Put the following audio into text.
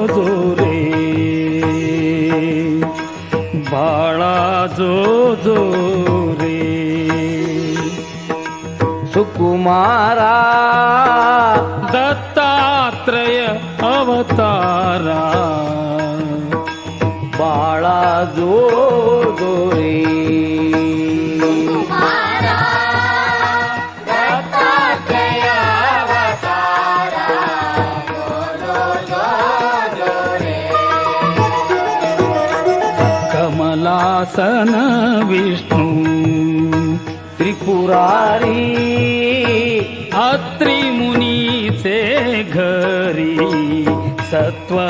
जो रे, बाळा जो रे. सुकुमारा दत्तात्रय अवतारा, बाळा जो रे. कमलासन विष्णू त्रिपुरारी अत्री मुनीचे घरी सत्व